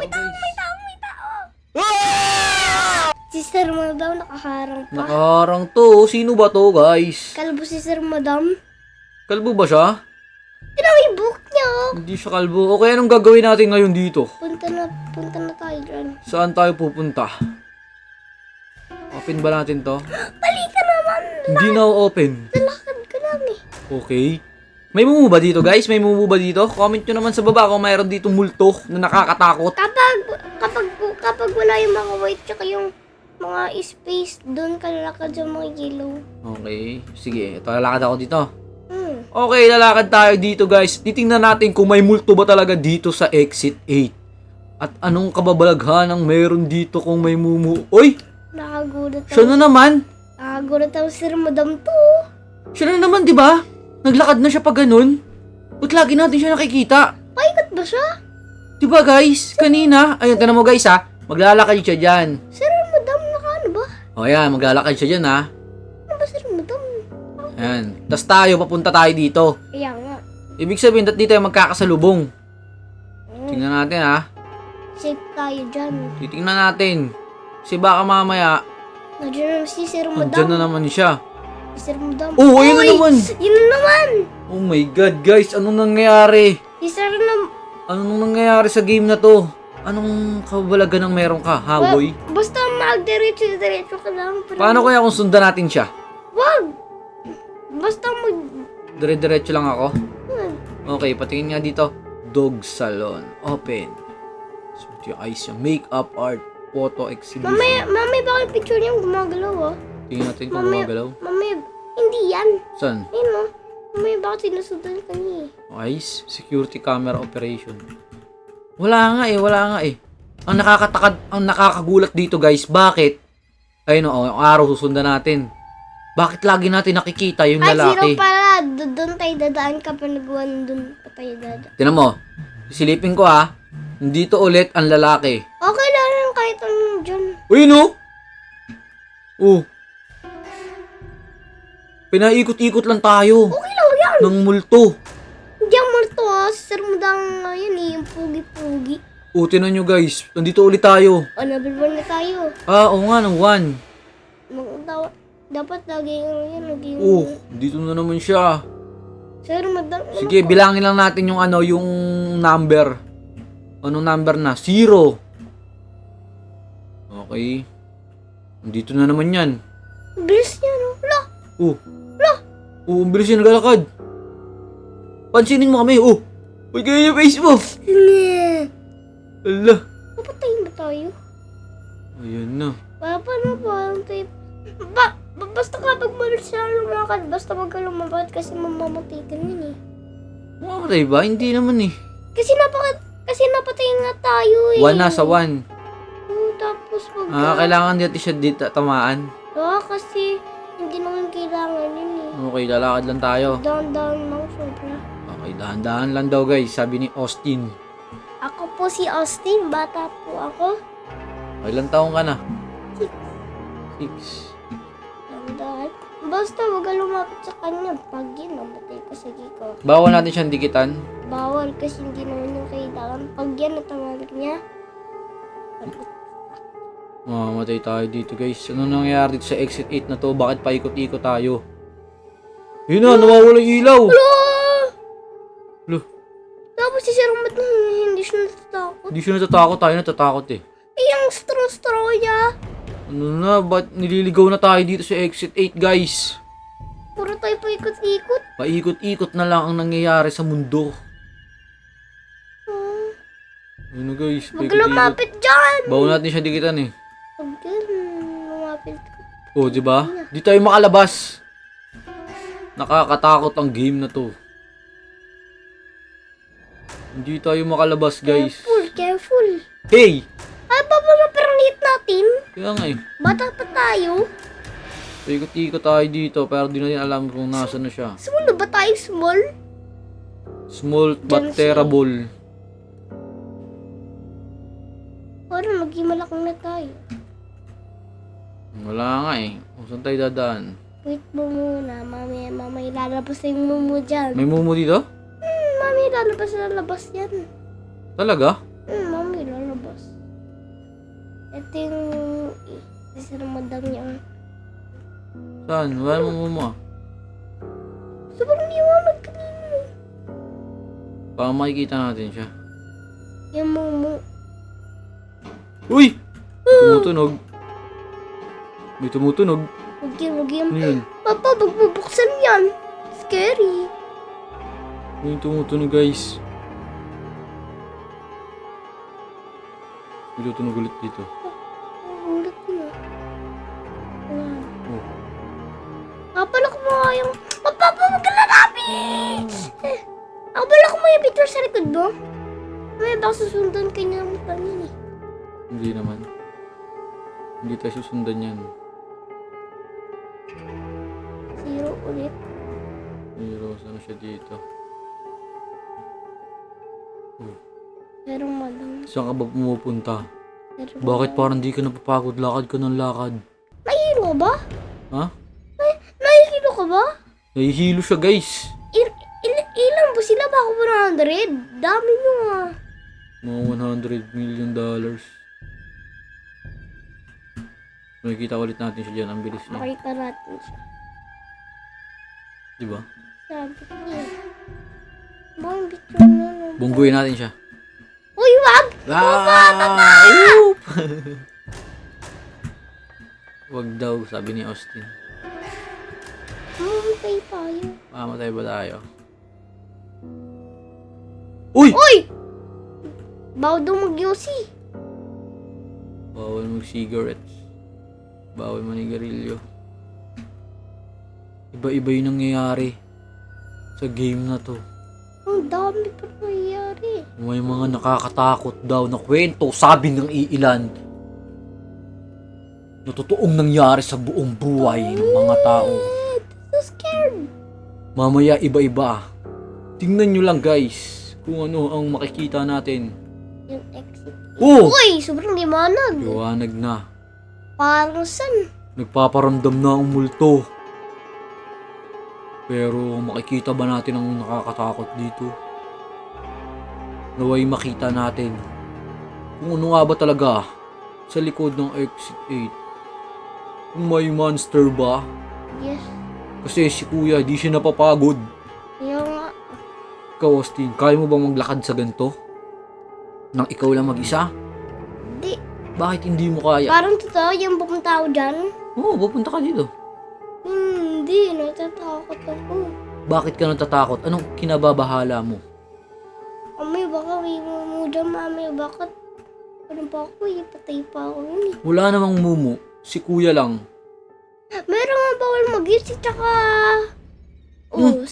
may tao, guys. may tao, may tao. Ah! Si Sir Madam nakaharang pa. Nakaharang to. Sino ba to, guys? Kalbo si Sir Madam. Kalbo ba siya? Tignan mo yung buhok niya. Oh. Hindi siya kalbo. Okay, anong gagawin natin ngayon dito? Punta na tayo dyan. Saan tayo pupunta? Open ba natin to? Balik ka naman. Hindi na open. Lalakad ka lang eh. Okay. May mumu ba dito, guys? May mumu ba dito? Comment nyo naman sa baba kung mayroon dito multo na nakakatakot. Kapag wala yung mga white tsaka yung mga space, doon ka lalakad sa mga yellow. Okay. Sige, ito lalakad ako dito. Hmm. Okay, lalakad tayo dito, guys. Titingnan natin kung may multo ba talaga dito sa exit 8. At anong kababalaghan ang meron dito kung may mumu. Oy! Nakagulat Siya na naman! Nakagulat ang Sir Madam to. Siya na naman, di ba? Naglakad na siya pag ganun. Ba't lagi natin siya nakikita? Paikot ba siya? Di ba, guys? Kanina, ayun, tanong mo, guys, ha? Maglalakad siya dyan. Sir Madam, nakaano ba? O, yan, maglalakad siya dyan, ha? Ano ba Sir Madam? Ayan. Tapos tayo, papunta tayo dito. Kaya nga. Ibig sabihin, dito tayo magkakasalubong. Tingnan natin, ha? Safe tayo dyan. Titingnan natin. Kasi baka mamaya, Nandiyan na si Sir andyan na Madam. naman siya. Si Sir Madam. Oh, ayun na Oy! naman. Yun na naman. Oh my God, guys. Anong nangyayari? Si Sir na... Anong nangyayari sa game na to? Anong kabalagan ng meron ka, ha, boy? Basta magdiretso ka lang. Pero Paano kaya kung sundan natin siya? wag! Basta Dire-diretso lang ako? wag. Okay, patingin nga dito. Dog salon. Open. So, yung eyes yung makeup art. Photo exhibition. Mamay, bakit picture niya gumagalaw ah? Tingnan natin kung Mamaya, gumagalaw. mamaya, hindi yan. Saan? Ayun oh. Mamaya, bakit sinusundan ka niya eh? Eyes. Security camera operation. Wala nga eh. Ang nakakatakad, ang nakakagulat dito, guys. Bakit? Ayun o, yung araw susundan natin. Bakit lagi natin nakikita yung Ay, zero lalaki? pala. Doon tayo dadaan kapag nagawan doon pa tayo dadaan. Tinan mo. Silipin ko, ha. Dito ulit ang lalaki. Okay lang yan kahit anong dyan. Uy, no? Oh. Pinaikot-ikot lang tayo. Okay lang yan. Ng multo. Hindi ang multo ah. Si Sir Mudang ngayon eh. Yung pugi-pugi. Oh, tinan nyo, guys. Nandito ulit tayo. O, level 1 na tayo. Ah, oo nga, ng 1. Dapat lagi yan. Lagi Oh, dito na naman siya. Sir Mudang. Sige, bilangin lang natin yung ano, yung number. Anong number na? 0. Okay. Nandito na naman yan. Bilis niya no. Wala. Oh. Oh, ang bilis yung naglalakad. Pansinin mo kami. Oh. Uy, kaya yung face mo. Ala. Papatayin ba tayo? Ayan na. Paano ba? Basta kapag malis siya lumakad, basta wag ka lumabad kasi mamamatay ka nun eh. Makamatay ba? Hindi naman eh. Kasi napatay nga tayo eh. 1 na sa 1. Oo, tapos wag Ah, kailangan dito siya dito tamaan. kasi hindi naman kailangan yun eh. Okay, lalakad lang tayo. Dahan-dahan lang sobra. Okay, dahan-dahan lang daw, guys. Sabi ni Austin. Ako po si Austin, bata po ako. Ilang taong ka na? 6. 6. Dahan-dahan. Basta wag ka lumapit sa kanya. Pag yun, namatay ka sa ko. Bawal natin siyang dikitan. Bawal kasi hindi naman yung kailangan. Pag yan natamaan niya, Mamamatay tayo dito, guys. Ano nangyayari dito sa exit 8 na to? Bakit paikot-ikot tayo? Yun na, nawawala yung ilaw. Lo, tapos si Sir Mat hindi siya natatakot. hindi siya natatakot. Tayo natatakot eh. Eh, ang straw niya. Ano na, ba't nililigaw na tayo dito sa exit 8, guys? Puro tayo paikot-ikot. Paikot-ikot na lang ang nangyayari sa mundo. Ano, guys? Huwag Paikot-ikot. lumapit dyan. Bawal natin siya dikitan eh. Huwag yan, lumapit ka. Oh, di ba? Di tayo makalabas. Nakakatakot ang game na to. Hindi tayo makalabas, guys. Careful. Hey! Ay, papaperlit natin. Kaya nga eh. Bata pa tayo. Ikot-ikot tayo dito pero di natin alam kung nasa na siya. Small na ba tayo? Small? Small but Dyan siya. terrible. Parang maging malaki na tayo. Wala nga eh. Kung saan tayo dadaan? Wait mo muna. Mami, lalabas na yung mumu dyan. May mumu dito? Mami, lalabas yan. Talaga? Mami, lalabas. Ito yung isa ng madam niya. Saan? Wala mo mama. Sobrang liwanag kanina. Baka makikita natin siya. Yung mumu. Uy! May tumutunog. May tumutunog. Huwag yan. Ano yun? Papa, magbubuksan yan. Scary. May tumutunog guys. May tutunog ulit dito. Ulit na. Wala. Oh. Pala ko mga yung... Papa, wag ka lalabi! Pala ko mga picture sa likod mo. May baka susundan ka niya ng kanina. Hindi naman. Hindi tayo susundan yan. Zero ulit. Pero saan siya dito? Oh. Pero madam. Saan ka ba pumupunta? Pero Bakit parang di ka napapagod? Lakad ka ng lakad. Nahihilo ka ba? Ha? Nahihilo ka ba? Nahihilo siya guys. Ilan ba sila? Baka 100? Dami nyo ah. Mga $100 million. Makikita ulit natin siya dyan. Ang bilis niya. Makita natin siya. Diba? Sabi ko niya. Bang picture na lang. Bungguin natin siya. Uy, wag! Oop! Wag daw, sabi ni Austin. Mamatay tayo. Mamatay ba tayo? Uy! Uy! Bawal daw mag-yosi. Bawal mag-cigarettes. Bawal manigarilyo. Iba-iba yung nangyayari sa game na to. Ang dami pa nangyayari. May mga nakakatakot daw na kwento, sabi ng iilan, na totoong nangyari sa buong buhay ng mga tao. So scared. Mamaya iba-iba. Tingnan nyo lang guys, kung ano ang makikita natin. Yung exit. Oh! Uy, sobrang liwanag. Liwanag na. Parang san? Nagpaparamdam na ang multo. Pero makikita ba natin ang nakakatakot dito? Naway makita natin kung ano nga ba talaga sa likod ng exit 8. Kung may monster ba? Yes. Kasi si kuya di siya napapagod. Yung nga. Ikaw Austin, kaya mo bang maglakad sa ganito? Nang ikaw lang mag-isa? Di. Bakit hindi mo kaya? Parang totoo yung pupunta ako dyan. Oo, pupunta ka dito. Hindi, natatakot ako. Bakit ka natatakot? Anong kinababahala mo? Amay, baka may mumuda, mami. Bakit? Ano pa ako eh? Patay pa ako yun eh. Wala namang mumu. Si kuya lang. Meron nga bawal mag-isip, tsaka... Oh,